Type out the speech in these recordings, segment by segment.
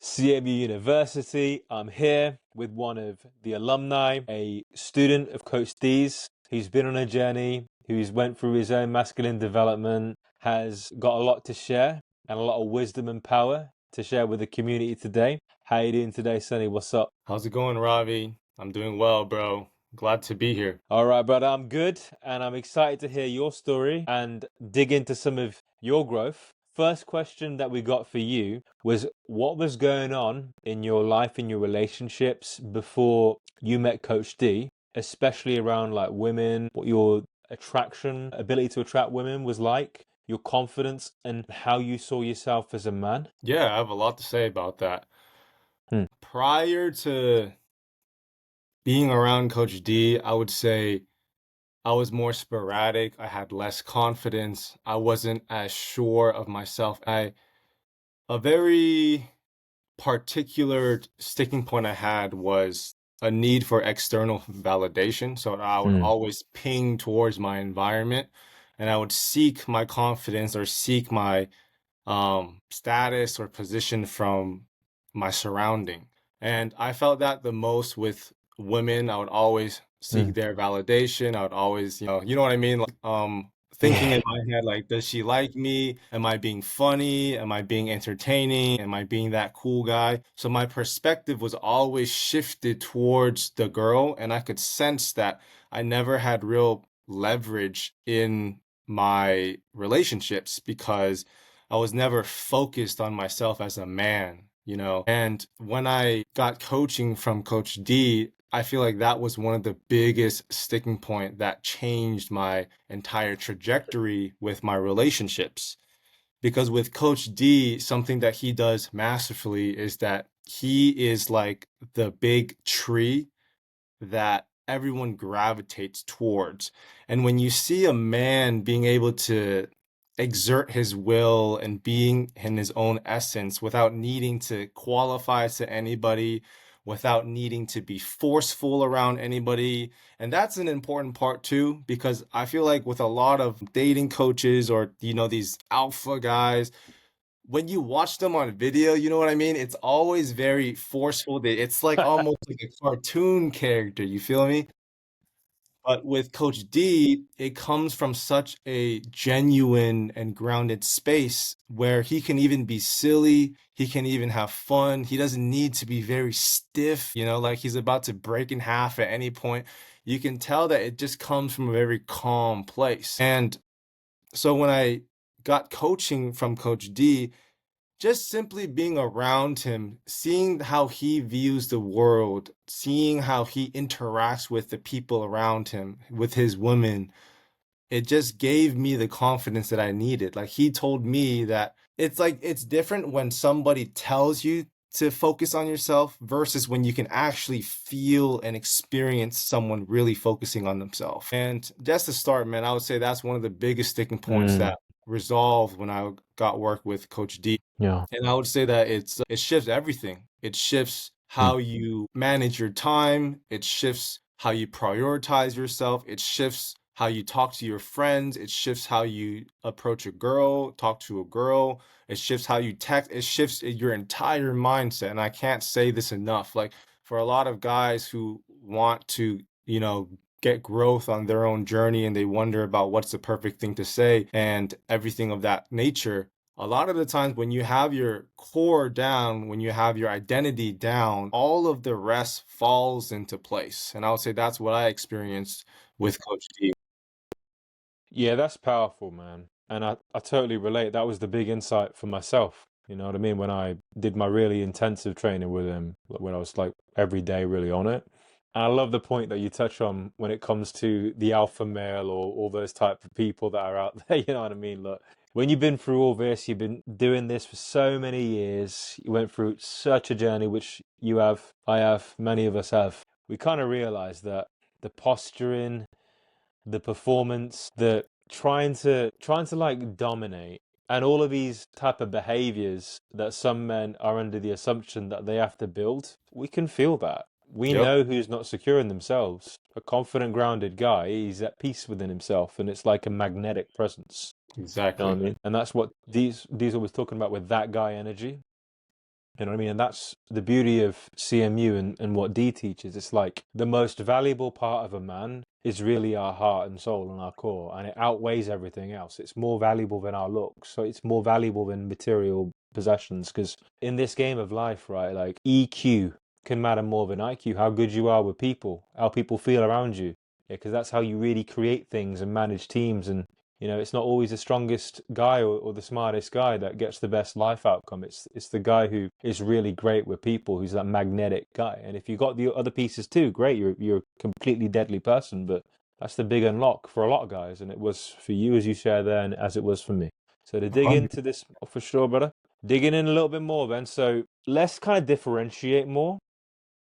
CMU University. I'm here with one of the alumni, a student of Coach D's, who's been on a journey, who's went through his own masculine development, has got a lot to share and a lot of wisdom and power to share with the community today. How you doing today, Sonny? What's up? How's it going, Ravi? I'm doing well, bro. Glad to be here. All right, brother, I'm good, and I'm excited to hear your story and dig into some of your growth. First question that we got for you was what was going on in your life, in your relationships before you met Coach D, especially around like women, what your ability to attract women was like, your confidence, and how you saw yourself as a man? Yeah, I have a lot to say about that. Hmm. Prior to being around Coach D, I would say I was more sporadic. I had less confidence. I wasn't as sure of myself. A very particular sticking point I had was a need for external validation. So I would Hmm. always ping towards my environment and I would seek my confidence or seek my status or position from my surrounding. And I felt that the most with women. I would always Hmm. seek their validation. I would always, you know what I mean? Like, thinking in Yeah. my head, like, does she like me? Am I being funny? Am I being entertaining? Am I being that cool guy? So my perspective was always shifted towards the girl, and I could sense that I never had real leverage in my relationships because I was never focused on myself as a man, you know? And when I got coaching from Coach D, I feel like that was one of the biggest sticking point that changed my entire trajectory with my relationships. Because with Coach D, something that he does masterfully is that he is like the big tree that everyone gravitates towards. And when you see a man being able to exert his will and being in his own essence without needing to qualify to anybody, without needing to be forceful around anybody. And that's an important part too, because I feel like with a lot of dating coaches or, these alpha guys, when you watch them on video, you know what I mean? It's always very forceful. It's like almost like a cartoon character, you feel me? But with Coach D, it comes from such a genuine and grounded space where he can even be silly, he can even have fun. He doesn't need to be very stiff, like he's about to break in half at any point. You can tell that it just comes from a very calm place. And so when I got coaching from Coach D, just simply being around him, seeing how he views the world, seeing how he interacts with the people around him, with his women, it just gave me the confidence that I needed. Like he told me that it's different when somebody tells you to focus on yourself versus when you can actually feel and experience someone really focusing on themselves. And just to start, man, I would say that's one of the biggest sticking points Hmm. that resolved when I got work with Coach D. Yeah. And I would say that it shifts everything. It shifts Hmm. how you manage your time. It shifts how you prioritize yourself. It shifts how you talk to your friends. It shifts how you approach a girl, talk to a girl. It shifts how you text. It shifts your entire mindset. And I can't say this enough. Like for a lot of guys who want to, get growth on their own journey and they wonder about what's the perfect thing to say and everything of that nature, a lot of the times when you have your core down, when you have your identity down, all of the rest falls into place. And I would say that's what I experienced with Coach D. Yeah, that's powerful, man. And I totally relate. That was the big insight for myself. You know what I mean? When I did my really intensive training with him, when I was like every day really on it. And I love the point that you touch on when it comes to the alpha male or all those type of people that are out there. You know what I mean? Look, when you've been through all this, you've been doing this for so many years, you went through such a journey, which you have, I have, many of us have. We kind of realize that the posturing, the performance, the trying to like dominate, and all of these type of behaviors that some men are under the assumption that they have to build. We can feel that. We Yep, know who's not secure in themselves. A confident, grounded guy, he's at peace within himself, and it's like a magnetic presence. You know what exactly. I mean? And that's what these Diesel was talking about with that guy energy. You know what I mean? And that's the beauty of CMU and what D teaches. It's like the most valuable part of a man is really our heart and soul and our core, and it outweighs everything else. It's more valuable than our looks. So it's more valuable than material possessions. Because in this game of life, right, like EQ can matter more than IQ, how good you are with people, how people feel around you. Yeah, because that's how you really create things and manage teams. And it's not always the strongest guy or the smartest guy that gets the best life outcome. It's the guy who is really great with people, who's that magnetic guy. And if you got the other pieces too, great, you're a completely deadly person. But that's the big unlock for a lot of guys, and it was for you, as you share there, and as it was for me. So to dig into this, for sure, brother, digging in a little bit more then. So let's kind of differentiate more,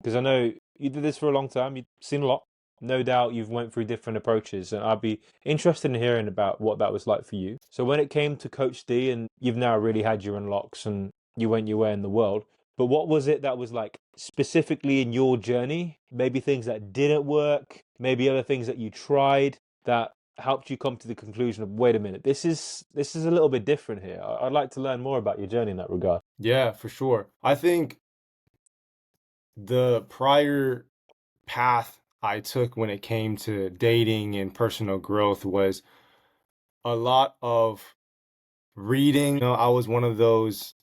because I know you did this for a long time. You've seen a lot. No doubt you've went through different approaches, and I'd be interested in hearing about what that was like for you. So when it came to Coach D, and you've now really had your unlocks, and you went your way in the world, but what was it that was like specifically in your journey? Maybe things that didn't work, maybe other things that you tried that helped you come to the conclusion of, wait a minute, this is a little bit different here. I'd like to learn more about your journey in that regard. Yeah, for sure. I think the prior path I took when it came to dating and personal growth was a lot of reading. I was one of those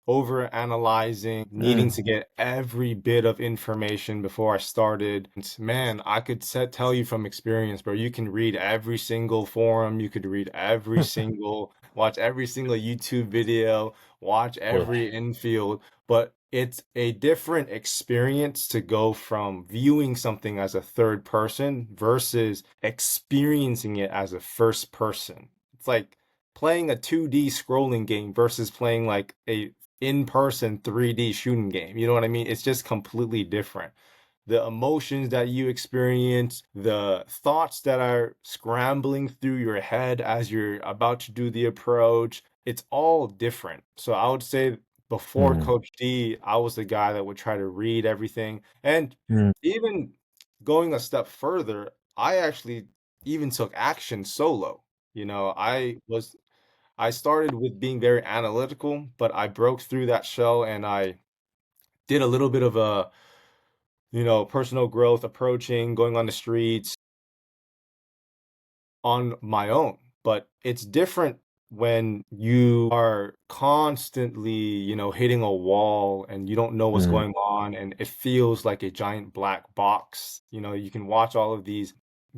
over analyzing, needing Mm. to get every bit of information before I started. And man, I could tell you from experience, bro, you can read every single forum, you could read watch every single YouTube video, watch Yeah. every infield, but it's a different experience to go from viewing something as a third person versus experiencing it as a first person. It's like playing a 2D scrolling game versus playing like a in-person 3D shooting game. You know what I mean? It's just completely different. The emotions that you experience, the thoughts that are scrambling through your head as you're about to do the approach, it's all different. So I would say before Mm. Coach D, I was the guy that would try to read everything. And Mm. even going a step further, I actually even took action solo. I started with being very analytical, but I broke through that shell and I did a little bit of personal growth approaching, going on the streets on my own. But it's different when you are constantly, hitting a wall and you don't know what's Mm. going on and it feels like a giant black box. You can watch all of these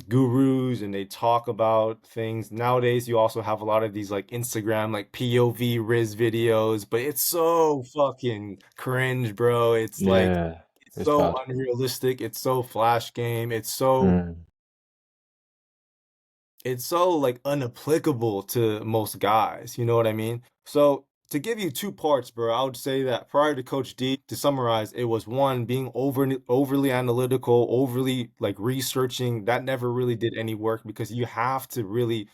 gurus and they talk about things. Nowadays, you also have a lot of these like Instagram, like POV Riz videos, but it's so fucking cringe, bro. It's like, Yeah, it's it's so bad. unrealistic. It's so flash game. Mm. It's so like unapplicable to most guys, you know what I mean? So to give you two parts, bro, I would say that prior to Coach D, to summarize, it was one being overly analytical, overly like researching. That never really did any work because you have to really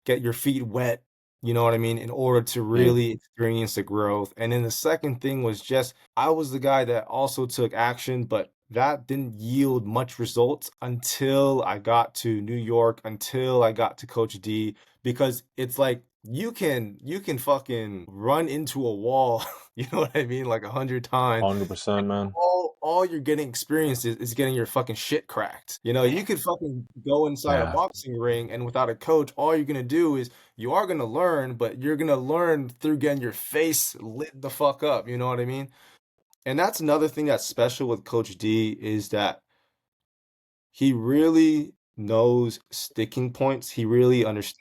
get your feet wet, you know what I mean, in order to Yeah. really experience the growth. And then the second thing was just I was the guy that also took action, but that didn't yield much results until I got to New York, until I got to Coach D, because it's like you can fucking run into a wall, you know what I mean, like 100 times. 100%, man. All you're getting experience is getting your fucking shit cracked. You could fucking go inside a Yeah. boxing ring and without a coach, all you're gonna do is you are gonna learn, but you're gonna learn through getting your face lit the fuck up. You know what I mean? And that's another thing that's special with Coach D is that he really knows sticking points. He really understands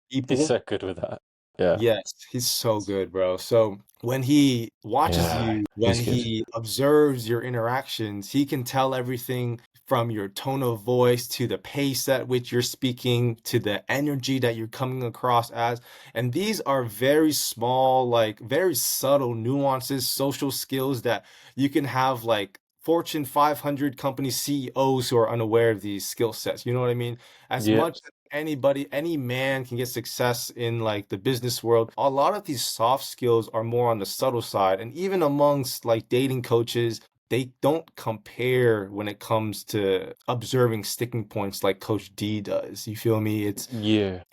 He's people. so good with that. Yeah. Yes, he's so good, bro. So when he watches Yeah. you, when He's good. he observes your interactions, he can tell everything from your tone of voice to the pace at which you're speaking to the energy that you're coming across as. And these are very small, like very subtle nuances, social skills that you can have like Fortune 500 company CEOs who are unaware of these skill sets. You know what I mean? As Yeah. much anybody, any man can get success in like the business world. A lot of these soft skills are more on the subtle side. And even amongst like dating coaches, they don't compare when it comes to observing sticking points like Coach D does. You feel me? Yeah.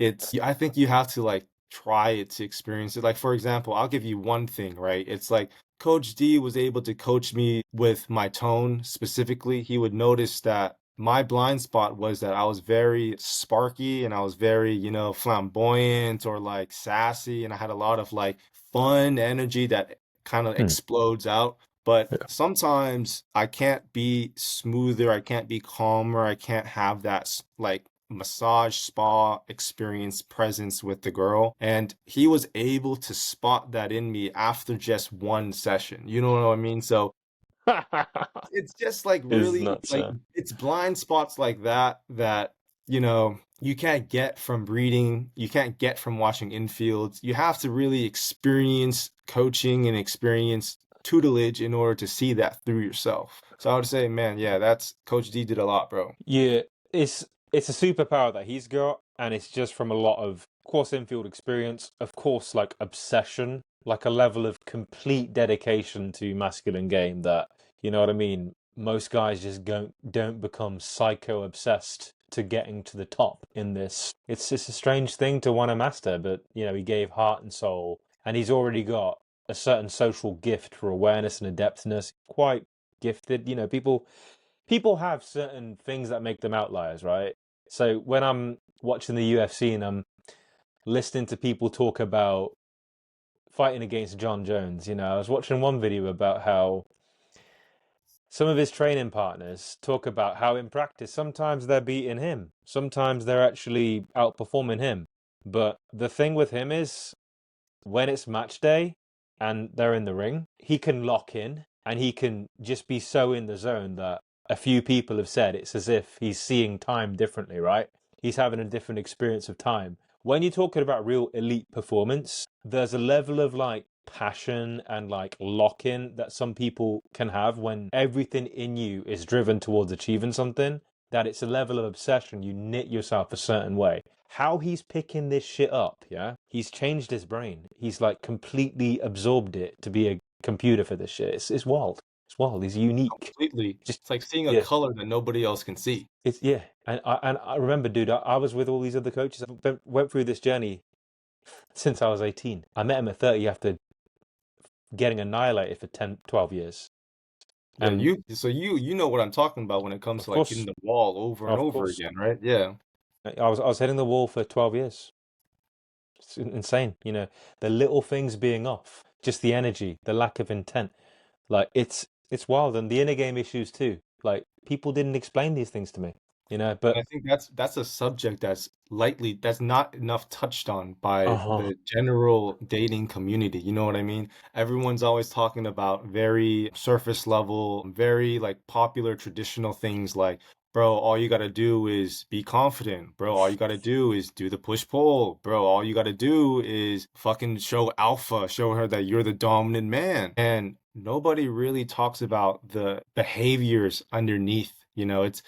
I think you have to like try it to experience it. Like, for example, I'll give you one thing, right? It's like Coach D was able to coach me with my tone specifically. He would notice that my blind spot was that I was very sparky and I was very, flamboyant or like sassy, and I had a lot of like fun energy that kind of Hmm. explodes out. But Yeah. sometimes I can't be smoother, I can't be calmer, I can't have that like massage spa experience presence with the girl, and he was able to spot that in me after just one session, you know what I mean? So it's just like Is really nuts, like man. it's blind spots like that that you can't get from reading, you can't get from watching infields. You have to really experience coaching and experience tutelage in order to see that through yourself. So I would say, man, yeah, that's Coach D did a lot, bro. Yeah, it's a superpower that he's got, and it's just from a lot of course, infield experience, of course, like obsession, like a level of complete dedication to masculine game that, you know what I mean? Most guys just don't become psycho obsessed to getting to the top in this. It's just a strange thing to want to master, but he gave heart and soul, and he's already got a certain social gift for awareness and adeptness. Quite gifted. People have certain things that make them outliers, right? So when I'm watching the UFC and I'm listening to people talk about fighting against John Jones, I was watching one video about how some of his training partners talk about how in practice sometimes they're beating him, sometimes they're actually outperforming him. But the thing with him is when it's match day and they're in the ring, he can lock in and he can just be so in the zone that a few people have said it's as if he's seeing time differently, right? He's having a different experience of time. When you're talking about real elite performance, there's a level of like passion and like lock in that some people can have when everything in you is driven towards achieving something, that it's a level of obsession. You knit yourself a certain way. How he's picking this shit up, yeah? He's changed his brain. He's like completely absorbed it to be a computer for this shit. It's wild. It's wild. He's unique. Completely. Just It's like seeing a yeah. color that nobody else can see. It's yeah. And I remember, dude, I was with all these other coaches. I went through this journey since I was 18. I met him at 30 after getting annihilated for 10, 12 years. Yeah, And you know what I'm talking about when it comes of to like hitting course, the wall over and of over course, again, right? Yeah. I was hitting the wall for 12 years. It's insane, the little things being off, just the energy, the lack of intent. Like it's wild, and the inner game issues too. Like people didn't explain these things to me, And but I think that's a subject that's not enough touched on by uh-huh. the general dating community. You know what I mean? Everyone's always talking about very surface level, very like popular traditional things like, bro, all you gotta do is be confident. Bro, all you gotta do is do the push pull. Bro, all you gotta do is fucking show alpha, show her that you're the dominant man. And nobody really talks about the behaviors underneath.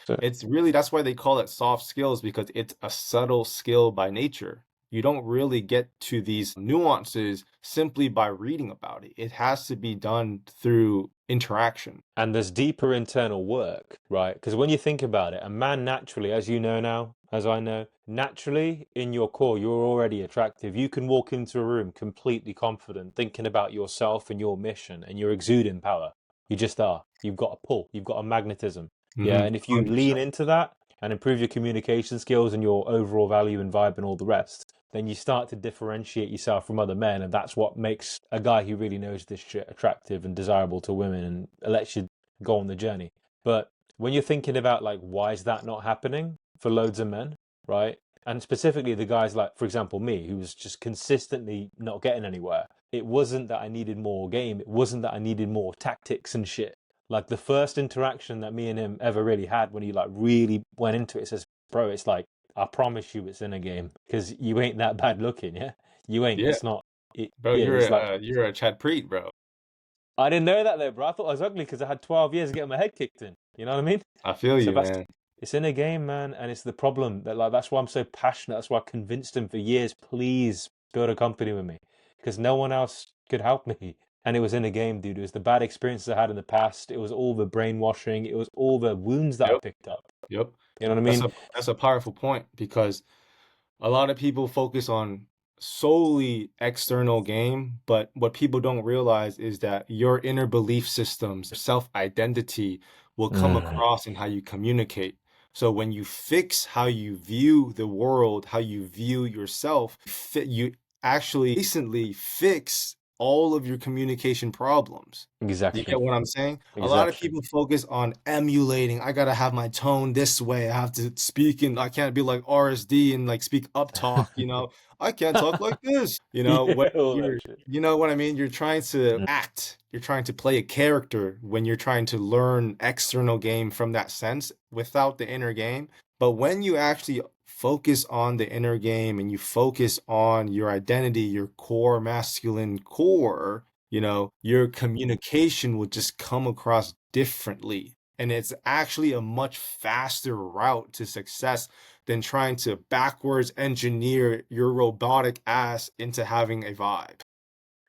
So It's really that's why they call it soft skills, because it's a subtle skill by nature. You don't really get to these nuances simply by reading about it. It has to be done through interaction. and there's deeper internal work, right? Because when you think about it, a man naturally, as you know now, as I know, naturally in your core, you're already attractive. You can walk into a room completely confident, thinking about yourself and your mission, and you're exuding power. You just are. You've got a pull, you've got a magnetism. Yeah. And if you lean 100%. into that and improve your communication skills and your overall value and vibe and all the rest, then you start to differentiate yourself from other men, and that's what makes a guy who really knows this shit attractive and desirable to women and lets you go on the journey. But when you're thinking about like why is that not happening for loads of men, right? And specifically the guys like, for example, me, who was just consistently not getting anywhere. It wasn't that I needed more game. It wasn't that I needed more tactics and shit. Like the first interaction that me and him ever really had when he like really went into it, says, bro, it's like I promise you it's in a game because you ain't that bad looking, yeah? You ain't. Yeah, It's not. bro, Yeah, it's like, you're a Chad Preet, bro. I didn't know that though, bro. I thought I was ugly because I had 12 years of getting my head kicked in. You know what I mean? I feel So you, man. it's in a game, man. And it's the problem that, like, that's why I'm so passionate. That's why I convinced him for years, please build a company with me because no one else could help me. And it was in a game, dude. It was the bad experiences I had in the past. It was all the brainwashing. It was all the wounds that I Yep, picked up. yep. You know what I That's mean? a that's a powerful point because a lot of people focus on solely external game, but what people don't realize is that your inner belief systems, self-identity will come Mm, across in how you communicate. So when you fix how you view the world, how you view yourself, you actually recently fix all of your communication problems. You exactly. get what I'm saying? A lot of Exactly. people focus on emulating. I gotta have my tone this way. I have to speak and I can't be like RSD and like speak up talk, you know. I can't talk like this. You know, Yeah, when all you're, that shit. you know what I mean? You're trying to Mm, act. You're trying to play a character when you're trying to learn external game from that sense without the inner game. But when you actually focus on the inner game and you focus on your identity, your core masculine core, you know, your communication would just come across differently. And it's actually a much faster route to success than trying to backwards engineer your robotic ass into having a vibe.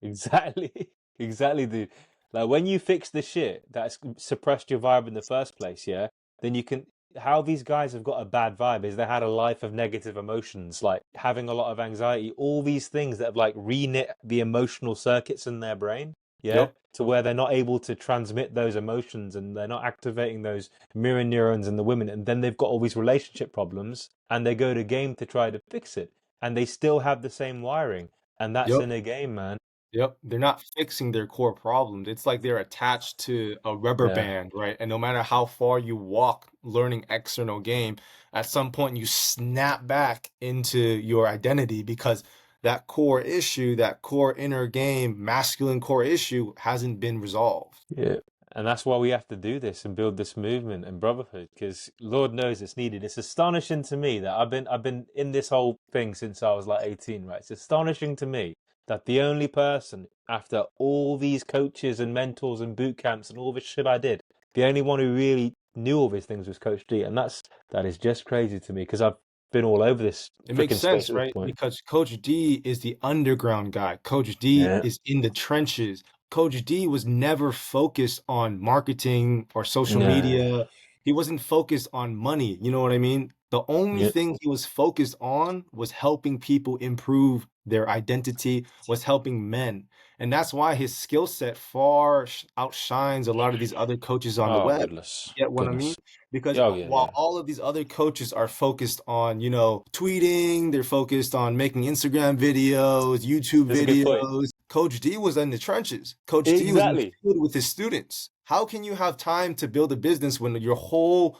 exactly. Exactly, dude. Like when you fix the shit that's suppressed your vibe in the first place, yeah, then you can. How these guys have got a bad vibe is they had a life of negative emotions, like having a lot of anxiety, all these things that have like reknit the emotional circuits in their brain, yeah, Yep. to where they're not able to transmit those emotions and they're not activating those mirror neurons in the women. And then they've got all these relationship problems and they go to game to try to fix it. And they still have the same wiring. And that's Yep. in a game, man. Yep, they're not fixing their core problems. It's like they're attached to a rubber Yeah. band, right? And no matter how far you walk learning external game, at some point you snap back into your identity because that core issue, that core inner game, masculine core issue hasn't been resolved. Yeah. And that's why we have to do this and build this movement and brotherhood, because Lord knows it's needed. It's astonishing to me that I've been in this whole thing since I was like 18, right? It's astonishing to me that the only person after all these coaches and mentors and boot camps and all this shit I did, the only one who really knew all these things was Coach D. And that is just crazy to me because I've been all over this It makes freaking space sense, at this right? point. Because Coach D is the underground guy. Coach D Yeah. is in the trenches. Coach D was never focused on marketing or social No. media. He wasn't focused on money. You know what I mean? The only Yeah. thing he was focused on was helping people improve their identity, was helping men. And that's why his skill set far outshines a lot of these other coaches on the Oh, web. goodness. Get what I mean? Goodness. Because Oh, yeah, while yeah. all of these other coaches are focused on, you know, tweeting, they're focused on making Instagram videos, YouTube That's a good point. videos. Coach D was in the trenches. Coach D was in the Exactly. field with his students. How can you have time to build a business when your whole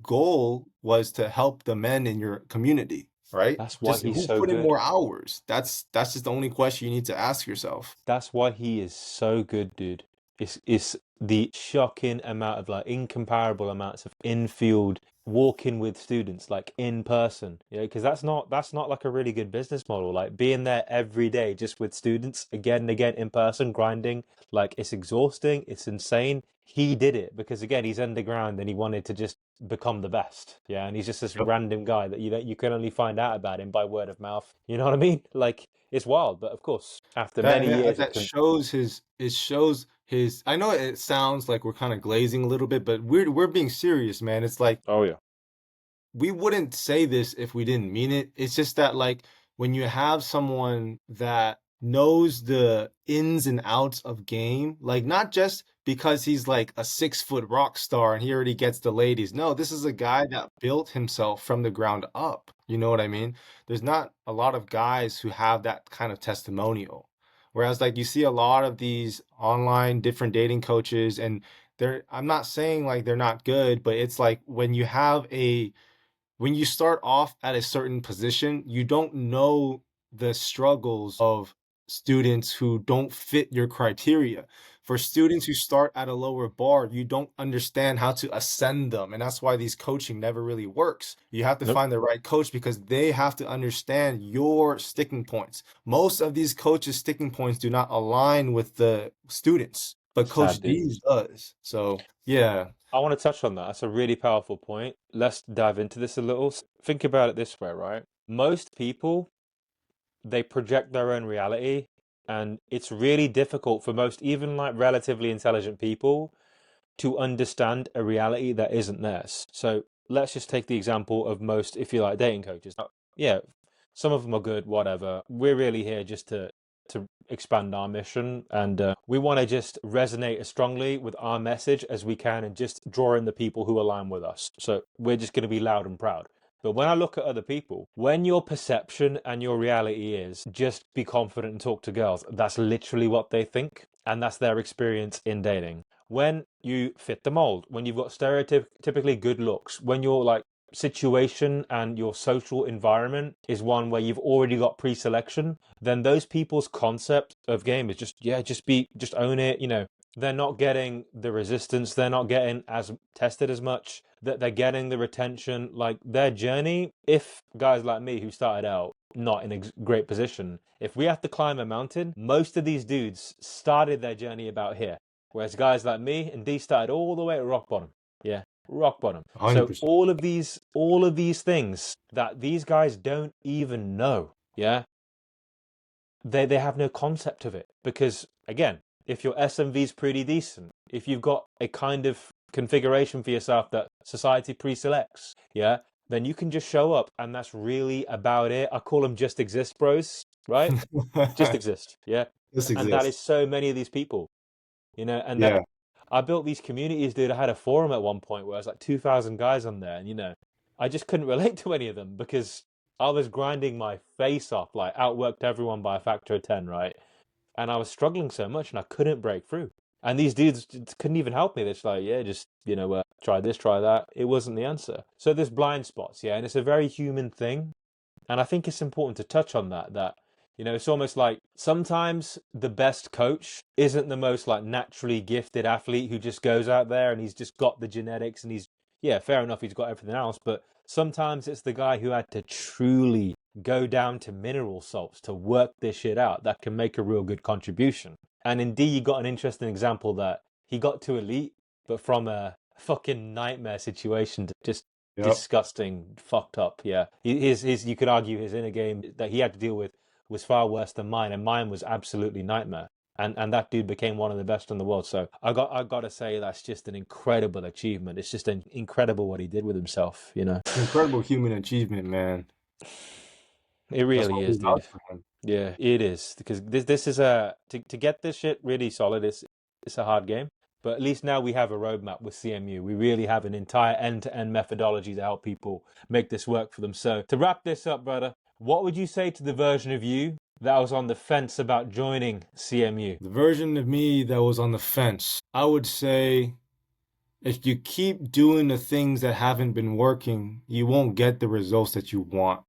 goal was to help the men in your community, right? That's why Just he's who so put in good. more hours? That's just the only question you need to ask yourself. That's why he is so good, dude. It's the shocking amount of like incomparable amounts of infield walking with students, like in person. You know, because that's not like a really good business model. Like being there every day just with students again and again in person, grinding, like it's exhausting, it's insane. He did it because again, he's underground and he wanted to just become the best. Yeah, and he's just this Yep. random guy that you can only find out about him by word of mouth. You know what I mean? Like it's wild, but of course, after That many that years of that shows his it shows his I know it sounds like we're kind of glazing a little bit, but we're being serious, man. It's like oh yeah, we wouldn't say this if we didn't mean it. It's just that like when you have someone that knows the ins and outs of game, like not just because he's like a 6 foot rock star and he already gets the ladies. No, this is a guy that built himself from the ground up. You know what I mean? There's not a lot of guys who have that kind of testimonial. Whereas like you see a lot of these online different dating coaches and they're I'm not saying like they're not good, but it's like when you start off at a certain position, you don't know the struggles of students who don't fit your criteria. For students who start at a lower bar, you don't understand how to ascend them. And that's why these coaching never really works. You have to nope, find the right coach because they have to understand your sticking points. Most of these coaches' sticking points do not align with the students, but Coach sad dude. D's does. So, yeah. I want to touch on that. That's a really powerful point. Let's dive into this a little. Think about it this way, right? Most people, they project their own reality, and it's really difficult for most, even like relatively intelligent people, to understand a reality that isn't theirs. So let's just take the example of most, if you like, dating coaches. Yeah, Some of them are good, whatever. We're really here just to expand our mission, and we want to just resonate as strongly with our message as we can and just draw in the people who align with us. So we're just going to be loud and proud. But when I look at other people, when your perception and your reality is just be confident and talk to girls, that's literally what they think. And that's their experience in dating. When you fit the mold, when you've got stereotypically good looks, when you're like situation and your social environment is one where you've already got pre-selection, then those people's concept of game is just, yeah, just own it. They're not getting the resistance, they're not getting as tested as much, that they're getting the retention. Like their journey, if guys like me who started out not in a great position, if we have to climb a mountain, most of these dudes started their journey about here, whereas guys like me and D started all the way at rock bottom. Yeah, rock bottom. So 100%. all of these things that these guys don't even know, yeah, they have no concept of it, because again, if your SMV is pretty decent, if you've got a kind of configuration for yourself that society pre-selects, yeah, then you can just show up, and that's really about it. I call them just exist bros, right? Just exist, yeah. This And that exists. is so many of these people, and that Yeah. I built these communities, dude. I had a forum at one point where I was like 2,000 guys on there, and I just couldn't relate to any of them because I was grinding my face off, like outworked everyone by a factor of 10, right? And I was struggling so much and I couldn't break through. And these dudes couldn't even help me. They're just like, yeah, just, try this, try that. It wasn't the answer. So there's blind spots, yeah, and it's a very human thing. And I think it's important to touch on that it's almost like sometimes the best coach isn't the most like naturally gifted athlete who just goes out there and he's just got the genetics and yeah, fair enough, he's got everything else, but sometimes it's the guy who had to truly go down to mineral salts to work this shit out that can make a real good contribution. And indeed, you got an interesting example that he got to elite, but from a fucking nightmare situation to just Yep. disgusting, fucked up. Yeah, his you could argue his inner game that he had to deal with was far worse than mine, and mine was absolutely nightmare. And that dude became one of the best in the world. So I got to say that's just an incredible achievement. It's just incredible what he did with himself. Incredible human achievement, man. It That's really why is, we vouch dude. for him. Yeah, it is, because this is a to get this shit really solid. It's a hard game, but at least now we have a roadmap with CMU. We really have an entire end-to-end methodology to help people make this work for them. So to wrap this up, brother, what would you say to the version of you that was on the fence about joining CMU? The version of me that was on the fence, I would say if you keep doing the things that haven't been working, you won't get the results that you want.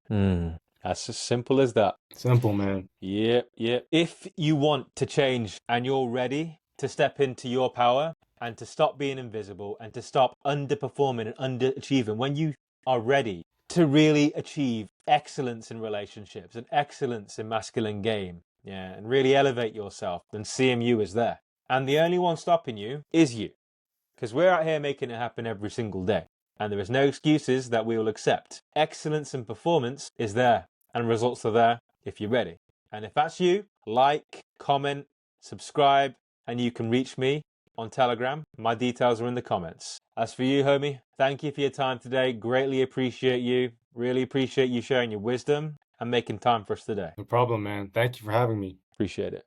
That's as simple as that. Simple, man. Yep, yep. If you want to change and you're ready to step into your power and to stop being invisible and to stop underperforming and underachieving, when you are ready to really achieve excellence in relationships and excellence in masculine game, yeah, and really elevate yourself, then CMU is there. And the only one stopping you is you, because we're out here making it happen every single day. And there is no excuses that we will accept. Excellence in performance is there, and results are there if you're ready. And if that's you, like, comment, subscribe, and you can reach me on Telegram. My details are in the comments. As for you, homie, thank you for your time today. Greatly appreciate you. Really appreciate you sharing your wisdom and making time for us today. No problem, man. Thank you for having me. Appreciate it.